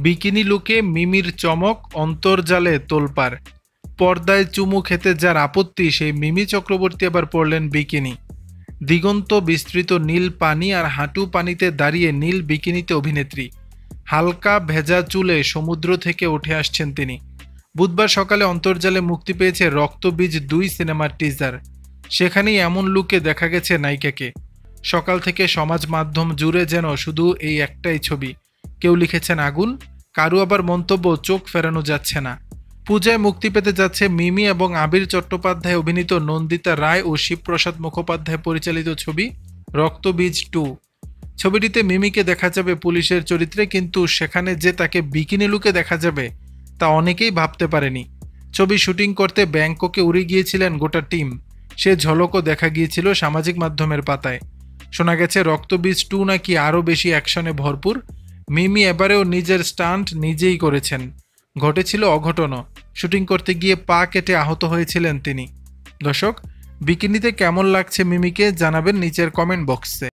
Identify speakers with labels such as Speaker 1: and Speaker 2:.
Speaker 1: Bikini লুকে মিমির চমক, অন্তর্জালে তোলপাড়। পর্দায় চুমু খেতে যার আপত্তি, সেই মিমি চক্রবর্তী আবার পরলেন বিকিনি। দিগন্ত বিস্তৃত নীল পানি আর হাঁটু পানিতে দাঁড়িয়ে নীল বিকিনিতে অভিনেত্রী। হালকা ভেজা চুলে সমুদ্র থেকে উঠে আসছেন তিনি। বুধবার সকালে অন্তর্জালে মুক্তি পেয়েছে রক্তবীজ 2 সিনেমার টিজার। সেখানেই এমন লুকে দেখা গেছে নায়িকাকে। সকাল থেকে সমাজ মাধ্যম জুড়ে যেন শুধু এই একটাই ছবি। কেউ লিখেছেন আগুন, কারো আবার মন্তব্য চোখ ফেরানো যাচ্ছে না। পূজায় মুক্তি পেতে যাচ্ছে মিমি এবং আবির চট্টোপাধ্যায় অভিনীত নন্দিতা রায় ও শিবপ্রসাদ মুখোপাধ্যায় পরিচালিত ছবি রক্তবীজ 2। ছবিটিতে মিমিকে দেখা যাবে পুলিশের চরিত্রে, কিন্তু সেখানে যে তাকে বিকিনি লুকে দেখা যাবে তা অনেকেই ভাবতে পারেনি। ছবি শুটিং করতে ব্যাংককে উড়ে গিয়েছিলেন গোটা টিম। সে ঝলকও দেখা গিয়েছিল সামাজিক মাধ্যমের পাতায়। শোনা গেছে রক্তবীজ 2 নাকি আরও বেশি অ্যাকশনে ভরপুর। মিমি এবারেও নিজের স্টান্ট নিজেই করেছেন। ঘটেছিল অঘটনও। শুটিং করতে গিয়ে পা কেটে আহত হয়েছিলেন তিনি। দর্শক, বিকিনিতে কেমন লাগছে মিমিকে জানাবেন নিচের কমেন্ট বক্সে।